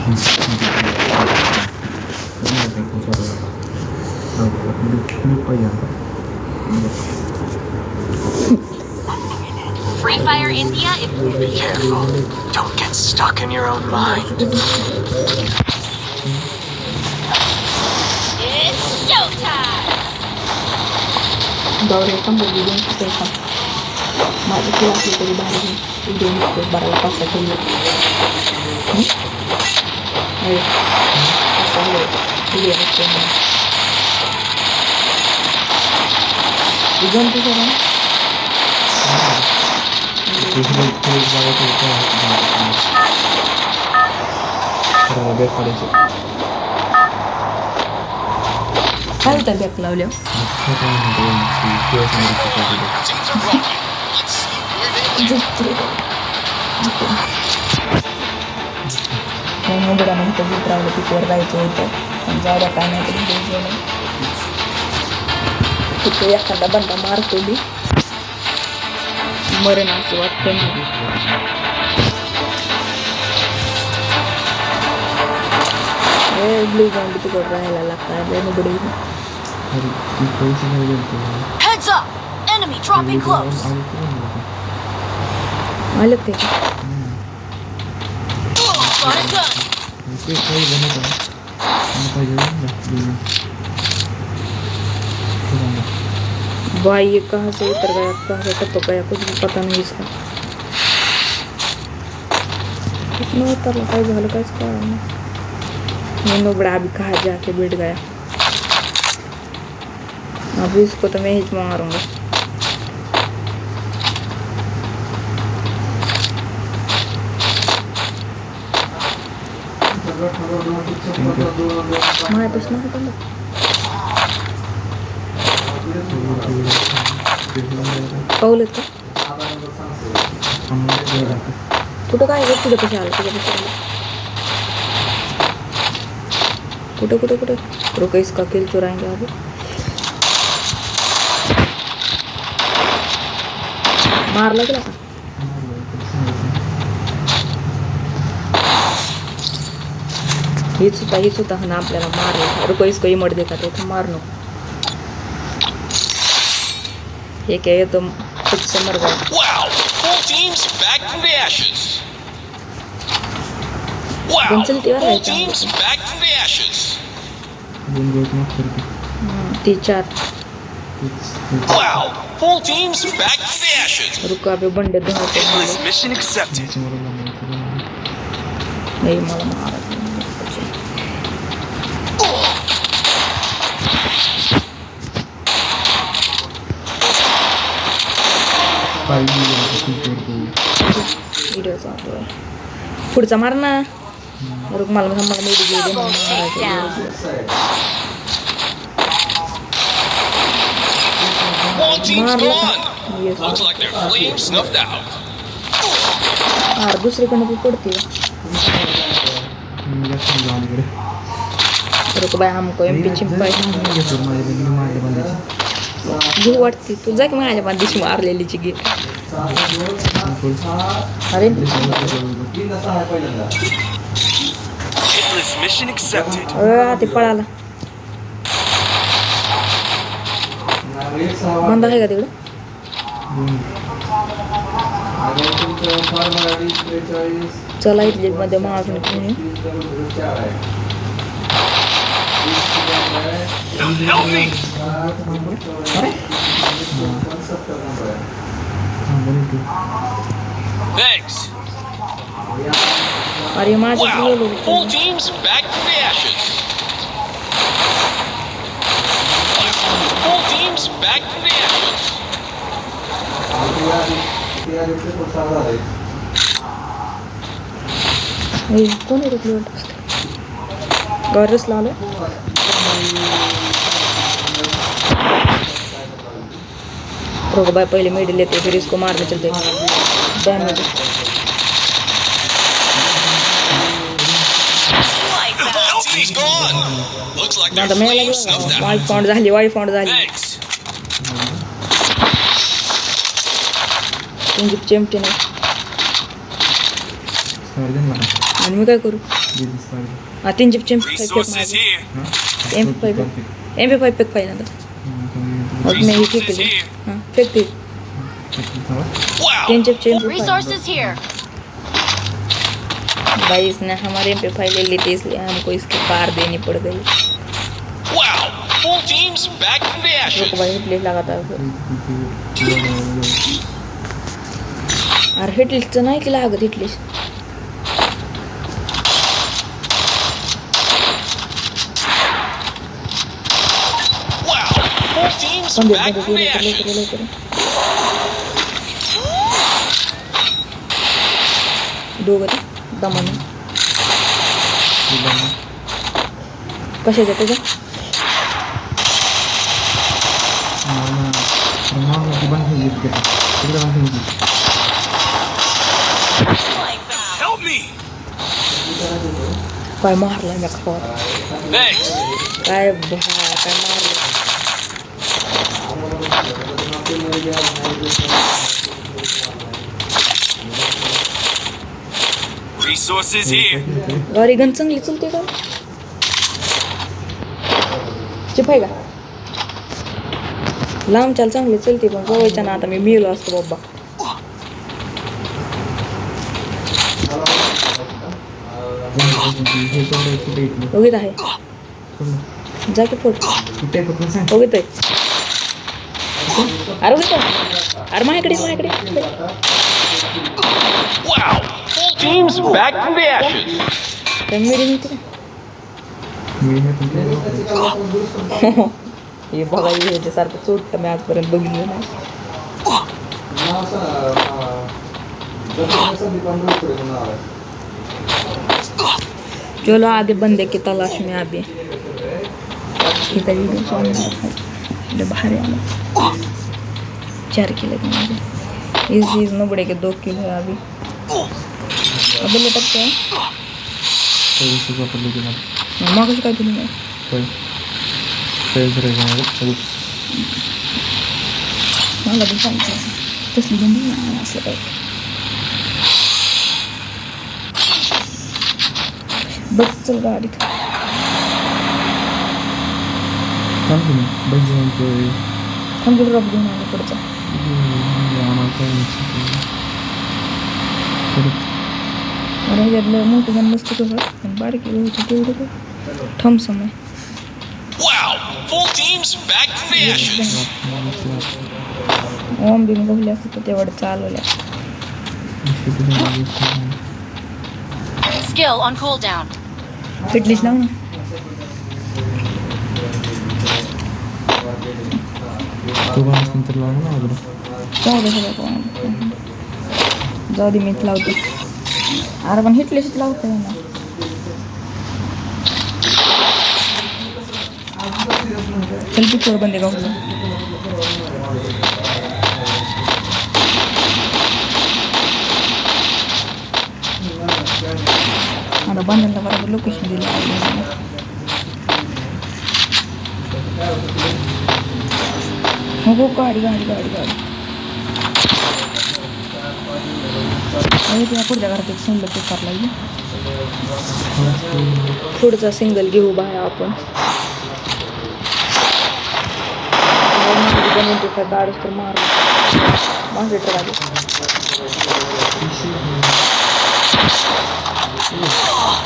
Free Fire India is... Be careful. Don't get stuck in your own mind. It's showtime! Gauri kan berjudul Stefan. Mak itu lagi dari baru ide itu baru lepas satu dulu. Ayo, pasal dia itu. Ikan tu kan? काय होतं back लावल्या मुंबईला म्हणतं विचारलं तिथवर जायचं होतं पण जायला काय नाही तरी गेलं तिथे एखादा बंदा मारतो मी मरण असं वाटतं ब्लू जाऊन तिकडे राहायला लागतात Mumbai Heads up! Enemy dropping close! आलं ते Got it done! भाई ये कहाँ से उतर गया कहाँ से टपक गया कुछ भी पता नहीं इसका कितना उतर लगा झालं का इसका मैं नोबड़ा अभी कहाँ जाके बैठ गया अभी इसको तो मैं ही मारूंगा माय प्रश्न है बंदा पाऊल का कुठं काय ग तुझ्या कशा आलं कुठं रुको इसका किल चुराएंगे अभी मारला गेला का हीच होता ना आपल्याला मारला रुको इसको इमोट देखा तो मारनो ये क्या ये तो खुद से मर गया Wow! Full teams back from the ashes. Wow! चलती है Full teams back from the ashes. तीन-चार Wow! Full teams back from the ashes. रुको अभी बंदे धोते हैं Mission accepted. नहीं मालूम आ रहा व्हिडिओ चालू आहे पुढचा मार ना रुक मला मेडी गेली One team's gone. Looks like their flame snuffed out. दुसरीकडनं ती पडते रुक बाय हमको एमपी चिंपाय घेऊ वाटते तू जा की माझ्या बांधीशी मारलेलीची घे अरे Mission accepted. ते पळाला बंद आहे का तिकडं चला इथली मध्ये मागून Thanks. अरे माझं Wow! Full teams back from the ashes. Full teams back from the ashes. कोण आहे रुकलो गरज लावलं रुक भाई पहले मेडल लेते फिर इसको मारने चलते damage He's gone. Looks like their आता मला flame snuffed out. वाईट फाउंड झाली Thanks. तुमची चेमटी नाही आणि मी काय करू हा 3 chip Resources here. MP5 fake पाहिजे आता मग मी हे फेकले हां fake Wow. 3 chip Resources here. भाई इसने हमारे MP5 ले ली थी इसलिए हमको इसके पार देनी पड़ गई Wow. Full teams back from the ashes. रुको भाई हिटलिस्ट लगाता है अरे हिटलिस्ट नाही की लागत हिटलिस्ट Wow. Full teams बंदे back from the बंदे ashes. लेकर दो गती दमाने कशाच्या त्याच्या Help me. काय मारला मी खावा Thanks. काय काय मारलं Resources here. गाडी गण चांगली चलते का चिप आहे का लांब चाल चांगली चलते पण जवळच्या ना आता मी मिळलो असतो बाबा बघित आहे जा की फोट बघित आहे अरे बघित अरे माझ्याकडे Wow. Full teams back from the ashes. काय मिळेल नाही हे बघा ह्याच्यासारखं चोट मी आजपर्यंत बघितलं नाही चलो आगे बंदे की तलाश में अभी इधर वीडियो बाहर आना 4 किलो के मुझे इस चीज़ में बड़े के 2 किलो है अभी अभी लटक क्या माँ कुछ काय दिलं नाही मला बी सांगितलं तसली बंदी नाही असं काय बघ चल गाडीत कम्प्युटर ड्रॉप घेऊन आलो पुढचा अरे ह्यातलं मोठं जण नसतं तुझं पण बारकी होती तेवढं ठम समय Wow. Full teams back from the ashes. ओम बिम गवले असतं तर तेवढं चालवल्या Skill on cooldown. फिटनेस लाव ना जाऊ दे सगळं जाऊ दे मीच लावते अरे पण हिटलेशीच लावते ना चल पिक्चर बंद का आता बंदायला बरोबर लोकेशन दिलं हो गाडी गाडी गाडी गाडी अरे त्या पुढच्या घरात एक सिंगल पेपर लागली पुढचा सिंगल घेऊ बाहेर आपण गाडीच तर मार माझे तर आली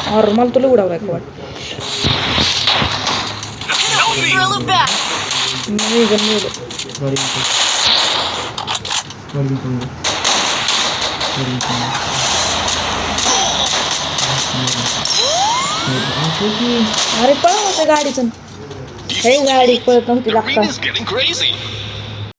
अरे मला तुला उडावं का वाटतं Drill it back. मी जर मिळलो अरे पळा होतं गाडीचं हे गाडी पळत नव्हती The लागतात arena's getting crazy.